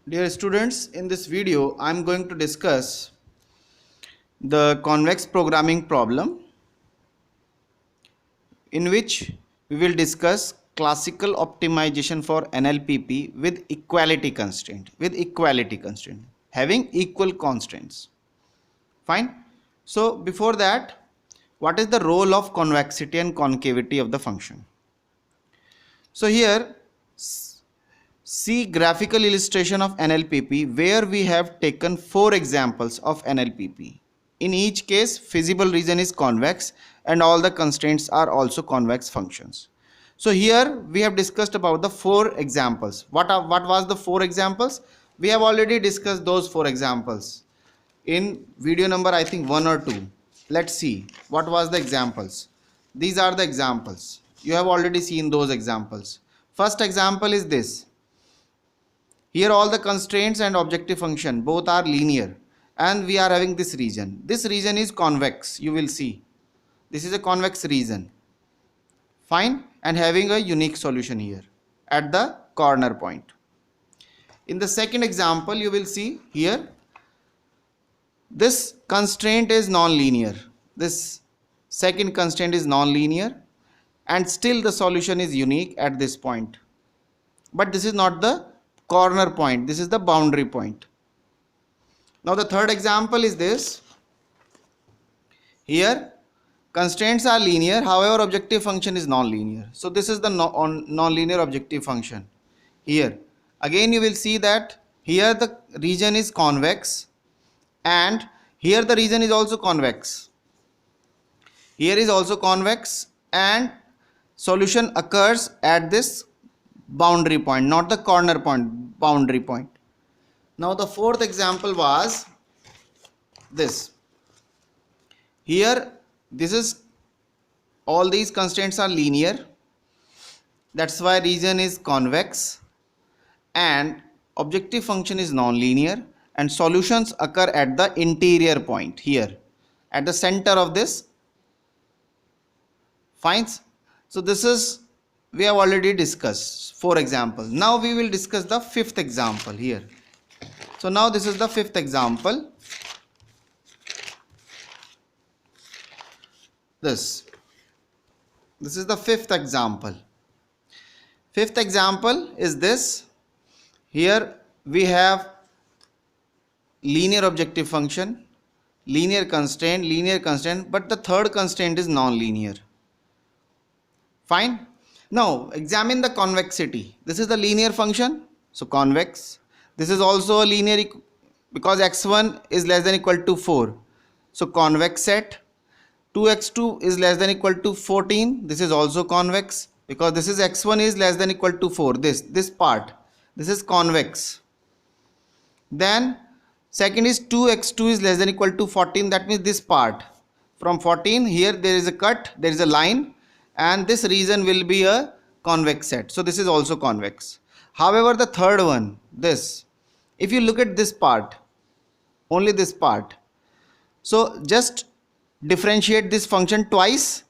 Dear students, in this video I am going to discuss the convex programming problem, in which we will discuss classical optimization for NLPP with equality constraint, having equal constraints. Fine. So before that, what is the role of convexity and concavity of the function? So here see graphical illustration of NLPP where we have taken 4 examples of NLPP. In each case, feasible region is convex and all the constraints are also convex functions. So here we have discussed about the 4 examples. What was the 4 examples? We have already discussed those 4 examples in video number I think 1 or 2. Let's see what was the examples. These are the examples. You have already seen those examples. First example is this. Here all the constraints and objective function both are linear and we are having this region. This region is convex, you will see. This is a convex region. Fine, and having a unique solution here at the corner point. In the second example you will see here this constraint is non-linear. This second constraint is non-linear and still the solution is unique at this point. But this is not the corner point, this is the boundary point. Now the third example is this. Here constraints are linear, however objective function is non-linear. So this is the non-linear objective function. Here again you will see that here the region is convex and here the region is also convex. Here is also convex and solution occurs at this boundary point, not the corner point, boundary point. Now the fourth example was this. Here this is all these constraints are linear, that's why region is convex and objective function is non-linear and solutions occur at the interior point here at the center of this. Fine. So this is we have already discussed 4 examples. Now we will discuss the 5th example here. So now this is the 5th example. This is the 5th example. 5th example is this. Here we have linear objective function, linear constraint, but the third constraint is non-linear. Fine. Now examine the convexity. This is the linear function, so convex. This is also a linear because x1 is less than or equal to 4, so convex set. 2x2 is less than or equal to 14. This is also convex because this is x1 is less than or equal to 4. This part, this is convex. Then second is 2x2 is less than or equal to 14. That means this part from 14 here there is a cut, there is a line, and this region will be a convex set. So this is also convex. However, the third one, this, if you look at this part, only this part, so just differentiate this function twice.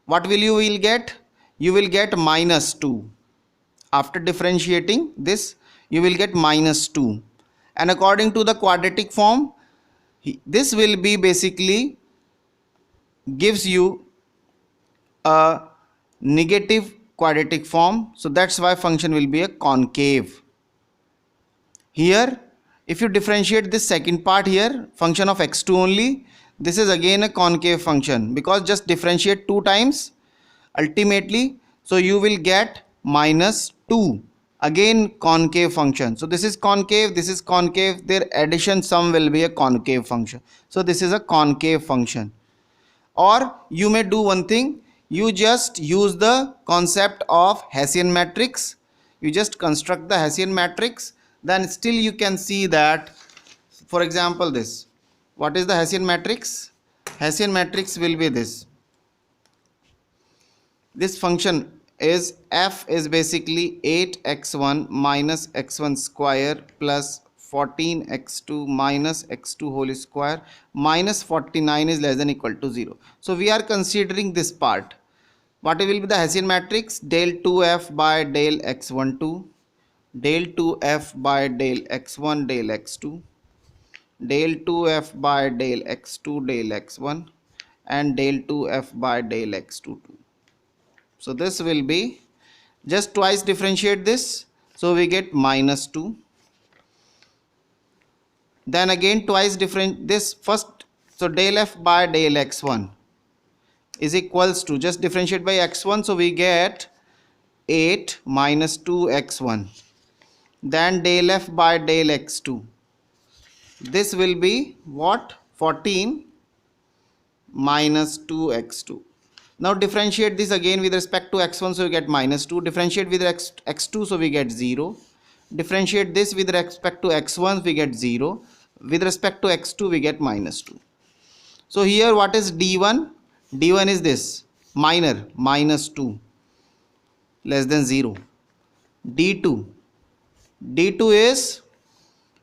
What will you get? You will get -2. After differentiating this, you will get -2. And according to the quadratic form, this will be basically gives you a negative quadratic form, so that's why function will be a concave. Here if you differentiate this second part here, function of x2 only, this is again a concave function because just differentiate 2 times ultimately, so you will get -2, again concave function. So this is concave, their addition sum will be a concave function, so this is a concave function. Or you may do one thing, you just use the concept of Hessian matrix, you just construct the Hessian matrix, then still you can see that, for example, this, what is the Hessian matrix? Hessian matrix will be this. This function is f is basically 8x1 minus x1 square plus 14x2 minus x2 whole square minus 49 is less than or equal to 0. So we are considering this part. What will be the Hessian matrix? Del 2f by del x12, del 2f by del x1 del x2, del 2f by del x2 del x1, and del 2f by del x2. So this will be, just twice differentiate this, so we get minus 2. Then again twice different this first, so del f by del x1 is equals to, just differentiate by x1, so we get 8 minus 2x1. Then del f by del x2, this will be what, 14 minus 2x2. Now differentiate this again with respect to x1, so we get minus 2. Differentiate with x2, so we get 0. Differentiate this with respect to x1, we get 0. With respect to x2, we get minus 2. So here what is d1? d1 is this, minor, minus 2, less than 0. d2, d2 is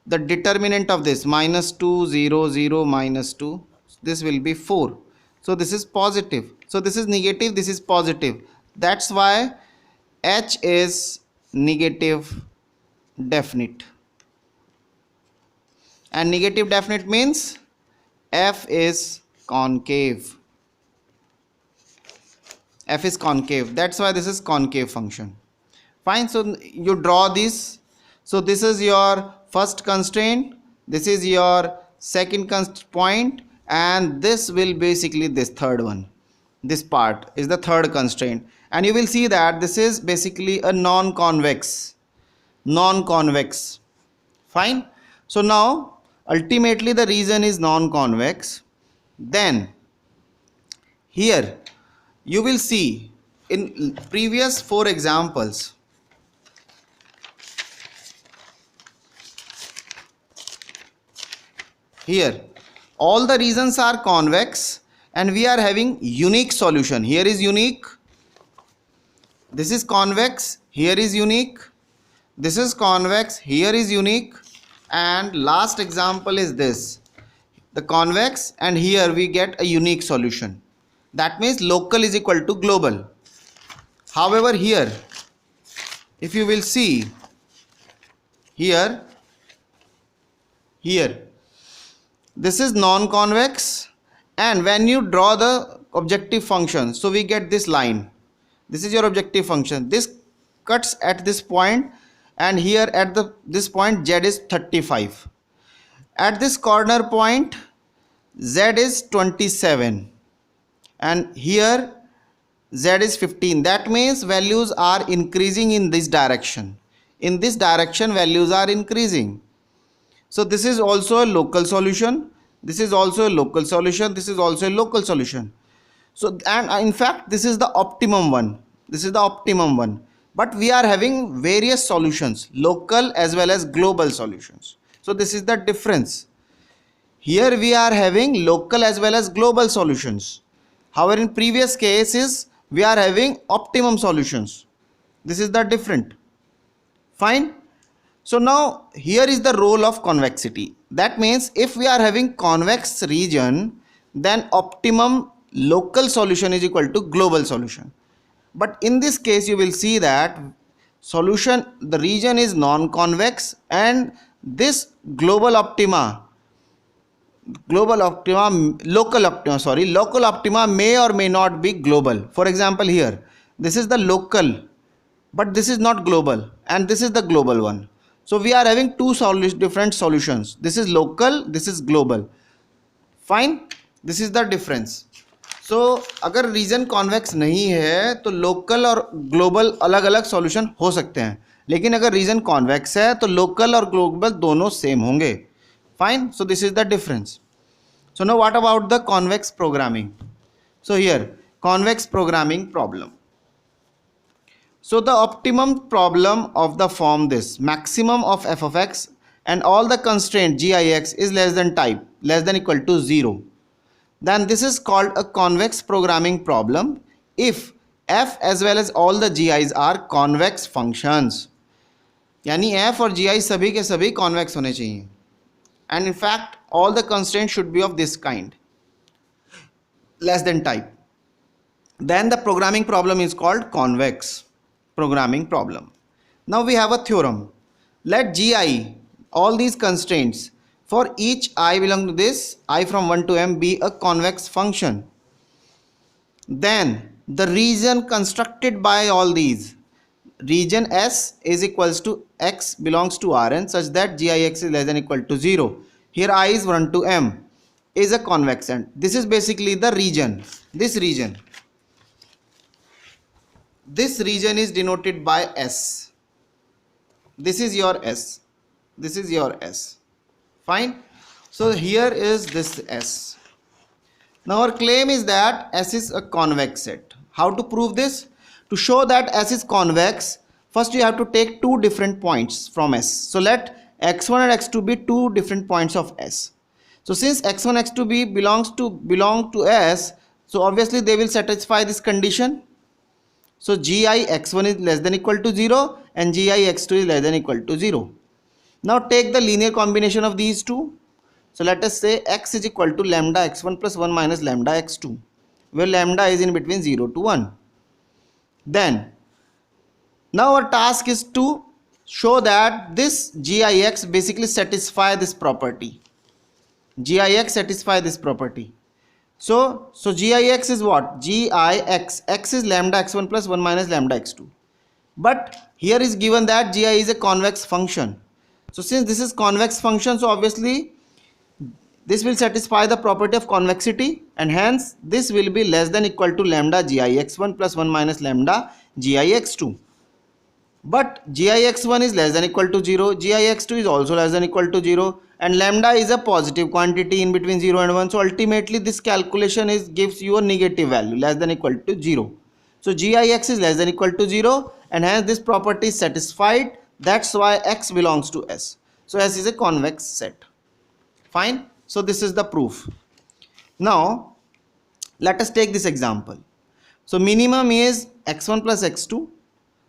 the determinant of this, minus 2, 0, 0, minus 2. This will be 4. So this is positive. So this is negative, this is positive. That's why H is negative definite. And negative definite means F is concave. F is concave. That's why this is concave function. Fine. So you draw this. So this is your first constraint. This is your second point. And this will basically this third one. This part is the third constraint. And you will see that this is basically a non-convex. Non-convex. Fine. So now ultimately the region is non-convex. Then here you will see in previous 4 examples, here all the regions are convex and we are having unique solution. Here is unique, this is convex, here is unique, this is convex, here is unique, and last example is this, the convex, and here we get a unique solution. That means local is equal to global. However, here if you will see here this is non-convex, and when you draw the objective function, so we get this line. This is your objective function. This cuts at this point, and here at this point Z is 35. At this corner point Z is 27, and here Z is 15. That means values are increasing in this direction. In this direction values are increasing. So this is also a local solution. This is also a local solution. This is also a local solution. So, and in fact this is the optimum one. This is the optimum one. But we are having various solutions, local as well as global solutions. So this is the difference. Here we are having local as well as global solutions. However, in previous cases we are having optimum solutions. This is the different. Fine. So now here is the role of convexity. That means if we are having convex region, then optimum local solution is equal to global solution. But in this case you will see that solution, the region is non-convex, and this local optima may or may not be global. For example, here this is the local, but this is not global, and this is the global one. So we are having two different solutions. This is local, this is global. Fine. This is the difference. So अगर reason convex नहीं है तो local और global अलग अलग solution हो सकते हैं, लेकिन अगर रीजन कॉन्वेक्स है तो लोकल और ग्लोबल दोनों सेम होंगे. Fine. So this is the difference. So now what about the convex programming? So here convex programming problem. So the optimum problem of the form this, maximum of f of x and all the constraint gix is less than type, less than equal to 0. Then this is called a convex programming problem if f as well as all the gi's are convex functions. यानी f और gi सभी के सभी convex होने चाहिए. And in fact all the constraints should be of this kind, less than type. Then the programming problem is called convex programming problem. Now we have a theorem. Let gi, all these constraints, for each I belong to this, I from 1 to m be a convex function. Then the region constructed by all these, region S is equals to x belongs to Rn such that gix is less than equal to 0. Here I is 1 to m is a convex, and this is basically the region. This region is denoted by S. This is your S. This is your S. Fine. So here is this S. Now our claim is that S is a convex set. How to prove this? To show that S is convex, first you have to take two different points from S. So let x1 and x2 be two different points of S. So since x1 x2 belong to S, so obviously they will satisfy this condition. So gi x1 is less than equal to 0 and gi x2 is less than equal to 0. Now take the linear combination of these two. So let us say x is equal to lambda x1 plus 1 minus lambda x2, where lambda is in between 0 to 1. Then now our task is to show that this gix basically satisfy this property. Gix satisfy this property. So gix is what? Gix, x is lambda x1 plus 1 minus lambda x2. But here is given that gi is a convex function. So since this is convex function, so obviously this will satisfy the property of convexity, and hence this will be less than equal to lambda gix1 plus 1 minus lambda gix2. But gix1 is less than equal to 0, gix2 is also less than equal to 0, and lambda is a positive quantity in between 0 and 1. So ultimately this calculation gives you a negative value less than equal to 0. So gix is less than equal to 0, and hence this property is satisfied. That's why x belongs to S. So S is a convex set. Fine. So this is the proof. Now let us take this example. So minimum is x1 plus x2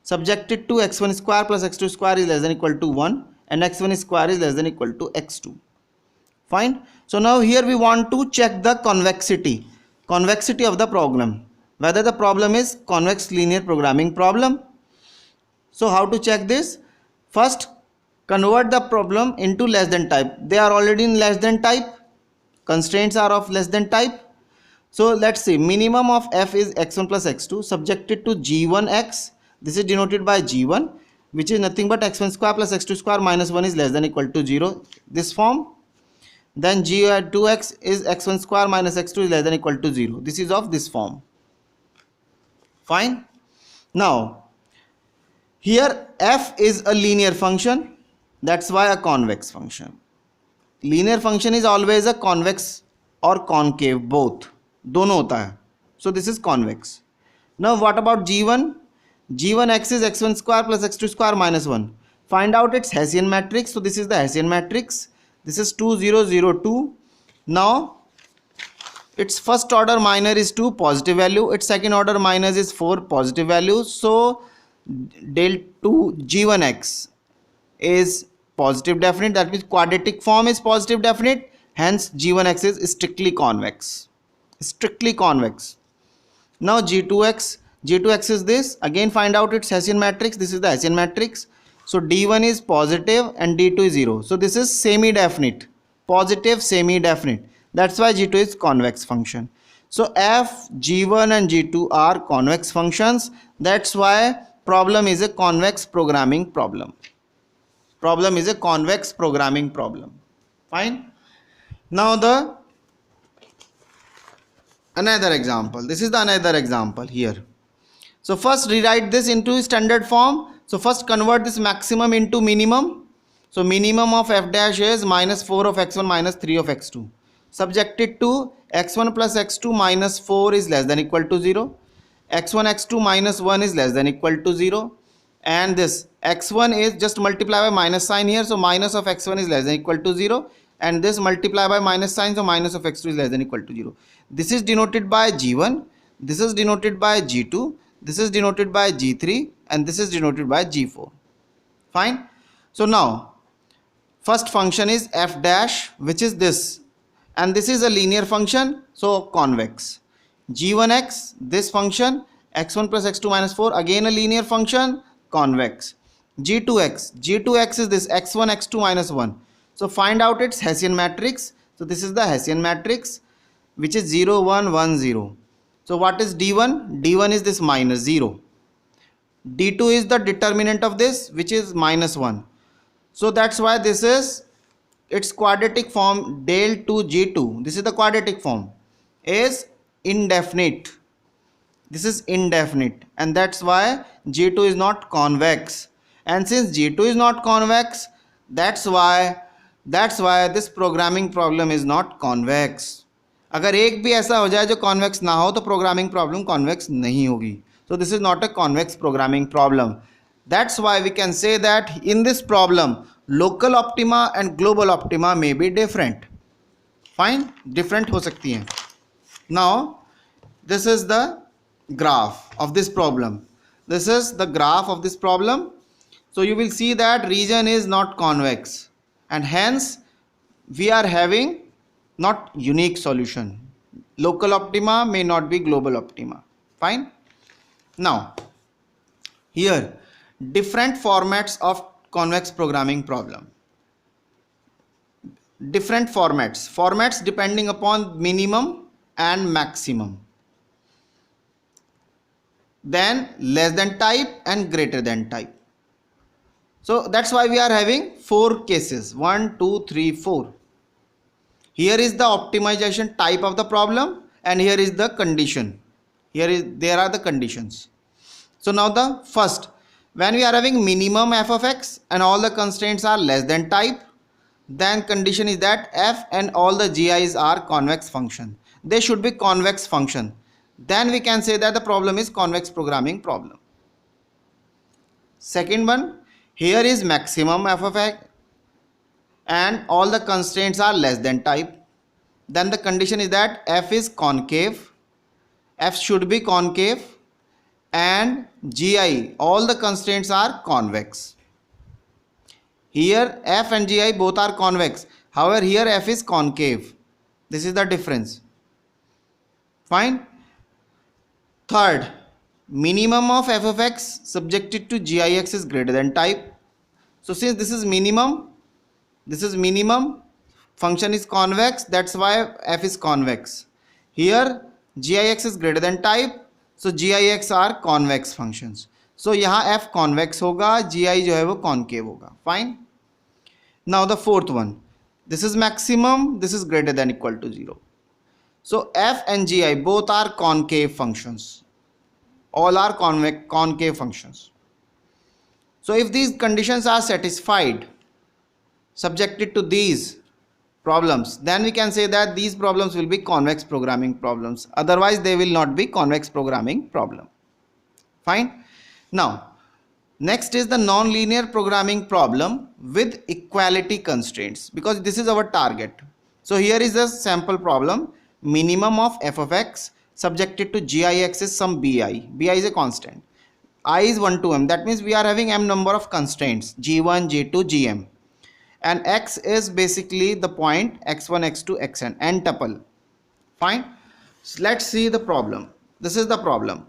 subjected to x1 square plus x2 square is less than equal to 1 and x1 square is less than equal to x2. Fine. So now here we want to check the convexity of the problem, whether the problem is convex linear programming problem. So how to check this? First, convert the problem into less than type. They are already in less than type. Constraints are of less than type. So let's see, minimum of f is x1 plus x2 subjected to g1x. This is denoted by g1, which is nothing but x1 square plus x2 square minus 1 is less than equal to 0. This form. Then g2x is x1 square minus x2 is less than equal to 0. This is of this form. Fine. Now here f is a linear function. That's why a convex function. Linear function is always a convex or concave, both. दोनों होता है. So this is convex. Now what about g1? g1x is x1 square plus x2 square minus 1. Find out its Hessian matrix. So this is the Hessian matrix. This is 2 0 0 2. Now its first order minor is 2, positive value. Its second order minor is 4, positive value. So del 2 g1x is positive definite. That means quadratic form is positive definite. Hence g1x is strictly convex. Strictly convex. Now g2x is this. Again find out its Hessian matrix. This is the Hessian matrix. So d1 is positive and d2 is 0. So this is semi-definite. Positive semi-definite. That's why g2 is convex function. So f, g1 and g2 are convex functions. That's why problem is a convex programming problem. Problem is a convex programming problem. Fine. Now the another example. This is the another example here. So first rewrite this into standard form. So first convert this maximum into minimum. So minimum of f dash is minus 4 of x1 minus 3 of x2. Subjected to x1 plus x2 minus 4 is less than equal to 0. x1 x2 minus 1 is less than equal to 0. And this x1 is just multiply by minus sign here. So minus of x1 is less than equal to 0. And this multiply by minus sign. So minus of x2 is less than equal to 0. This is denoted by g1. This is denoted by g2. This is denoted by g3. And this is denoted by g4. Fine. So now first function is f dash, which is this. And this is a linear function. So convex. g1x, this function, x1 plus x2 minus 4, again a linear function, convex. G2x is this x1 x2 minus 1. So find out its Hessian matrix. So this is the Hessian matrix, which is 0 1 1 0. So what is D1? D1 is this minus 0. D2 is the determinant of this, which is minus 1. So that's why this is its quadratic form. Del 2 G2, this is the quadratic form, is indefinite. This is indefinite, and that's why G2 is not convex. And since G2 is not convex, that's why this programming problem is not convex. अगर एक भी ऐसा हो जाए जो convex ना हो तो programming problem convex नहीं होगी. So this is not a convex programming problem. That's why we can say that in this problem local optima and global optima may be different. Fine, different हो सकती हैं. Now this is the graph of this problem. This is the graph of this problem. So you will see that region is not convex, and hence we are having not unique solution. Local optima may not be global optima. Fine. Now here different formats of convex programming problem. Different formats depending upon minimum and maximum, then less than type and greater than type. So that's why we are having 4 cases, 1 2 3 4. Here is the optimization type of the problem, and here is the condition. There are the conditions. So now the first, when we are having minimum f of x and all the constraints are less than type, then condition is that f and all the gi's are convex function. They should be convex function. Then we can say that the problem is convex programming problem. Second one, here is maximum f of x and all the constraints are less than type. Then the condition is that f is concave, f should be concave, and gi, all the constraints are convex. Here f and gi both are convex, however here f is concave. This is the difference. Fine. Third, minimum of f of x subjected to gix is greater than type. So since this is minimum, function is convex, that's why f is convex. Here gix is greater than type, so gix are convex functions. So यहाँ f convex होगा, gi जो है वो concave होगा. Fine. Now the fourth one, this is maximum, this is greater than equal to 0. So f and gi both are concave functions. All are concave functions. So if these conditions are satisfied, subjected to these problems, then we can say that these problems will be convex programming problems. Otherwise they will not be convex programming problem. Fine. Now next is the non-linear programming problem with equality constraints, because this is our target. So here is a sample problem. Minimum of f of x subjected to gix is some bi. Bi is a constant. I is 1 to m. That means we are having m number of constraints, g1, g2, gm. And x is basically the point x1, x2, xn, n tuple. Fine. So let's see the problem. This is the problem.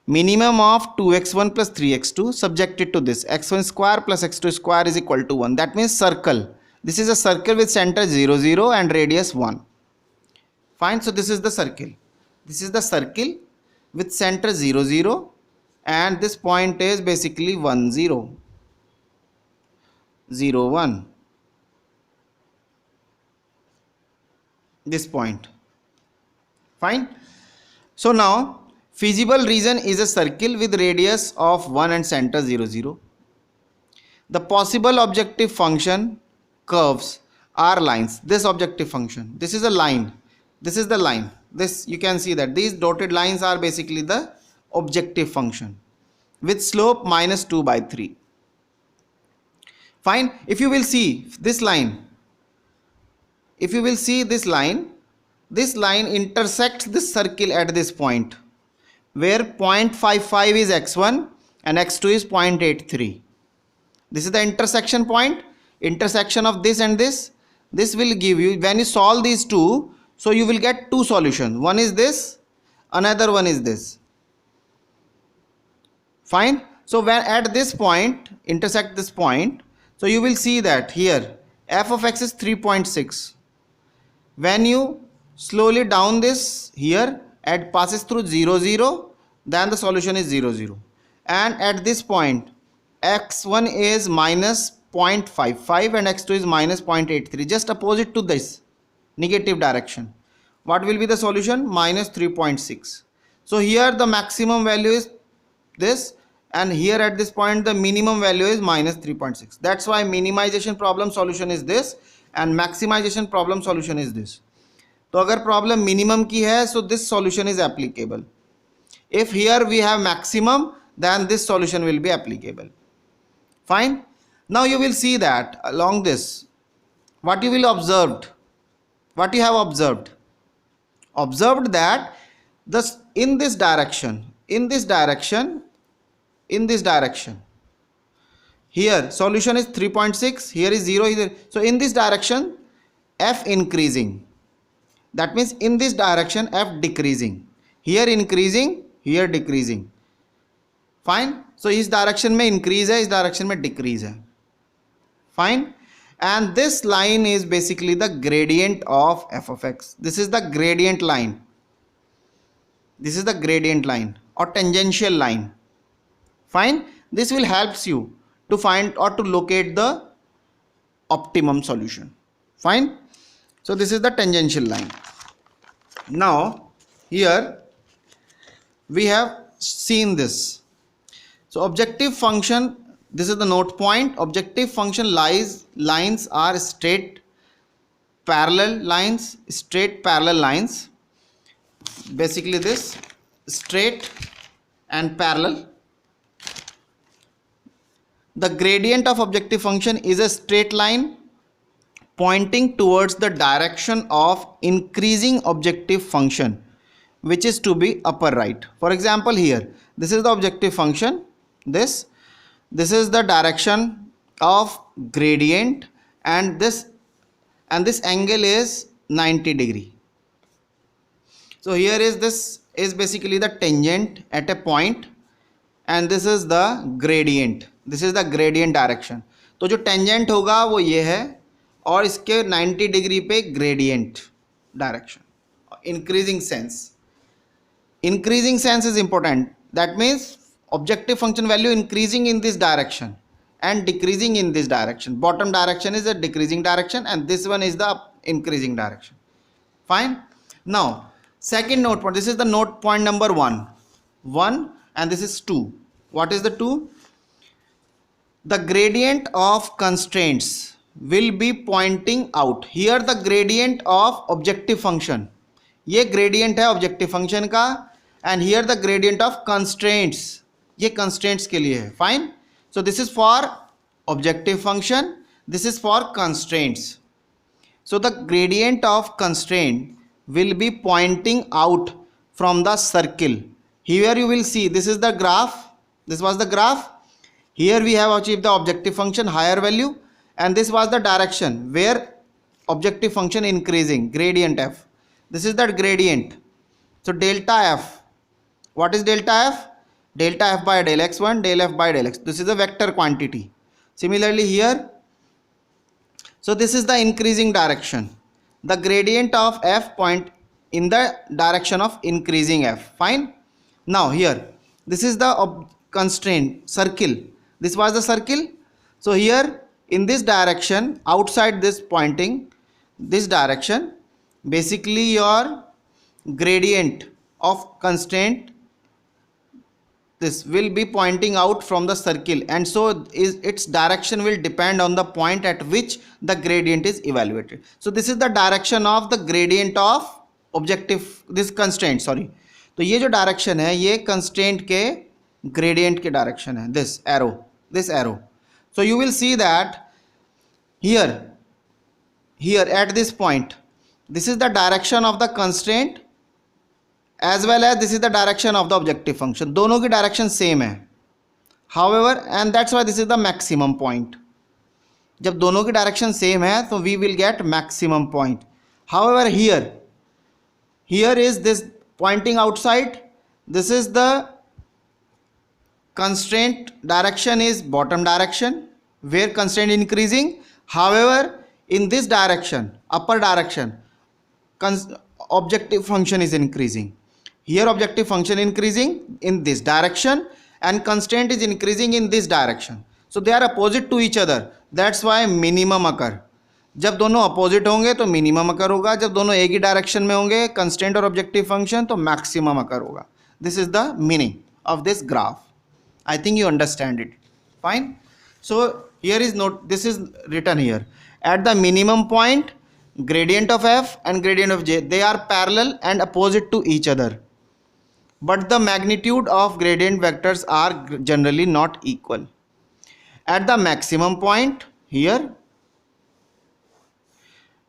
Minimum of 2x1 plus 3x2 subjected to this x1 square plus x2 square is equal to 1. That means circle. This is a circle with center 0 0 and radius 1. Fine. So this is the circle. This is the circle with center 0 0 and this point is basically 1 0 0 1. This point. Fine. So now feasible region is a circle with radius of 1 and center 0 0. The possible objective function curves are lines. This objective function, this is a line, this is the line. This you can see that these dotted lines are basically the objective function with slope minus 2 by 3. Fine. If you will see this line, this line intersects this circle at this point where 0.55 is x1 and x2 is 0.83. This is the intersection point, intersection of this and this. This will give you, when you solve these two, so you will get two solutions. One is this, another one is this. Fine. So when at this point intersect this point, so you will see that here f of x is 3.6. when you slowly down this here, it passes through 0 0, then the solution is 0 0, and at this point x1 is minus 0.55 and x2 is minus 0.83, just opposite to this negative direction. What will be the solution? Minus 3.6. so here the maximum value is this, and here at this point the minimum value is minus 3.6. that's why minimization problem solution is this and maximization problem solution is this. तो अगर problem minimum की है, so this solution is applicable. If here we have maximum, then this solution will be applicable. Fine. Now you will see that along this, what you will observed, what you have observed that this in this direction, here solution is 3.6, here is 0, here. So in this direction f increasing, that means in this direction f decreasing, here increasing, here decreasing. Fine. so इस direction में increase है, इस direction में decrease है. Fine. and this line is basically the gradient of f of x. This is the gradient line, or tangential line. Fine. this will helps you to find or to locate the optimum solution. Fine. so this is the tangential line. Now here we have seen this. So objective function, this is the note point. Objective function lines are straight parallel lines, basically this straight and parallel. The gradient of objective function is a straight line pointing towards the direction of increasing objective function, which is to be upper right. For example, here this is the objective function, this is the direction of gradient, and this angle is 90 degree. So here is this is basically the tangent at a point, and this is the gradient, direction. तो जो tangent होगा वो ये है, और इसके 90 degree पे gradient direction. Increasing sense is important. That means objective function value increasing in this direction and decreasing in this direction. Bottom direction is a decreasing direction and this one is the increasing direction. Fine. Now second note point, this is the note point number 1 and this is 2. What is the 2? The gradient of constraints will be pointing out. Here the gradient of objective function, ये gradient है objective function का, and here the gradient of constraints, ये constraints के लिए है. Fine. So this is for objective function, this is for constraints. So the gradient of constraint will be pointing out from the circle. Here you will see this is the graph, this was the graph. Here we have achieved the objective function higher value, and this was the direction where objective function increasing, gradient f. This is that gradient. So delta f, what is delta f? Delta f by del x1, del f by del x. This is a vector quantity. Similarly here, so this is the increasing direction. The gradient of f point in the direction of increasing f. Fine. Now here, this is the constraint circle. This was the circle. So here in this direction, outside this pointing this direction, basically your gradient of constraint, this will be pointing out from the circle, and so its direction will depend on the point at which the gradient is evaluated. So this is the direction of the gradient of objective, this constraint, sorry. तो ये जो direction है ये constraint के gradient के direction है, this arrow. So you will see that here at this point, this is the direction of the constraint as well as this is the direction of the objective function. दोनों की direction same है. However, and that's why this is the maximum point. जब दोनों की direction same है तो we will get maximum point. However, here is this pointing outside. This is the constraint direction is bottom direction where constraint increasing. However, in this direction, upper direction, objective function is increasing. Here objective function increasing in this direction and constraint is increasing in this direction. So they are opposite to each other. That's why minimum occur. जब दोनों opposite होंगे तो minimum अकर होगा, जब दोनों एक ही direction में होंगे कंस्टेंट और ऑब्जेक्टिव फंक्शन तो मैक्सिमम अकर होगा. This is the meaning of this graph. I think you understand it. Fine. So here is note, this is written here. At the minimum point, gradient of f and gradient of j, they are parallel and opposite to each other. But the magnitude of gradient vectors are generally not equal. At the maximum point, here,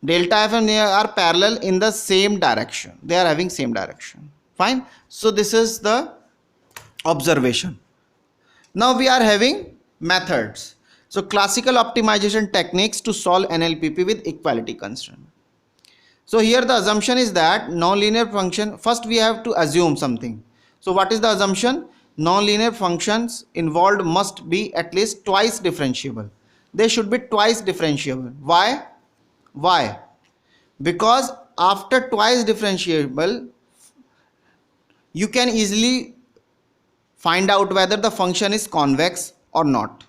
delta f and j are parallel in the same direction. They are having same direction. Fine. So this is the observation. Now we are having methods. So classical optimization techniques to solve NLPP with equality constraint. So here the assumption is that nonlinear function, first we have to assume something. So what is the assumption? Nonlinear functions involved must be at least twice differentiable. They should be twice differentiable. Why? Why? Because after twice differentiable, you can easily find out whether the function is convex or not.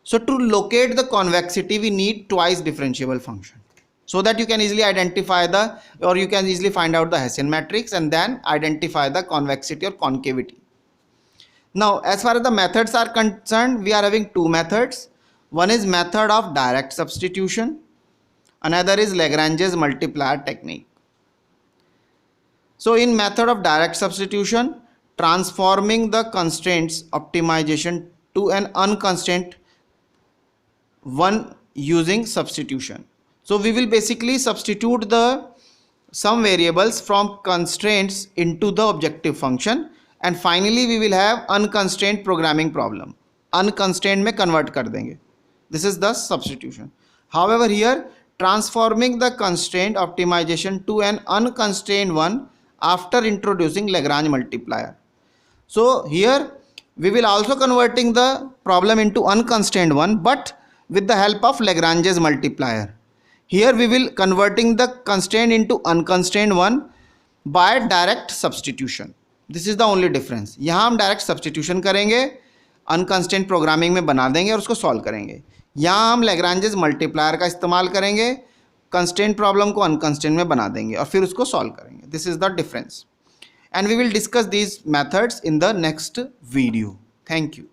So to locate the convexity, we need twice differentiable function, so that you can easily identify the, or you can easily find out the Hessian matrix and then identify the convexity or concavity. Now as far as the methods are concerned, we are having two methods. One is method of direct substitution, another is Lagrange's multiplier technique. So in method of direct substitution, transforming the constraints optimization to an unconstrained one using substitution. So we will basically substitute the some variables from constraints into the objective function and finally we will have unconstrained programming problem. Unconstrained में convert कर देंगे. This is the substitution. However, here transforming the constraint optimization to an unconstrained one after introducing Lagrange multiplier. So here we will also converting the problem into unconstrained one, but with the help of Lagrange's multiplier. Here we will converting the constraint into unconstrained one by direct substitution. This is the only difference. यहाँ हम direct substitution करेंगे, unconstrained programming में बना देंगे और उसको solve करेंगे. यहाँ हम Lagrange's multiplier का इस्तेमाल करेंगे, constraint problem को unconstrained में बना देंगे और फिर उसको solve करेंगे. This is the difference. And we will discuss these methods in the next video. Thank you.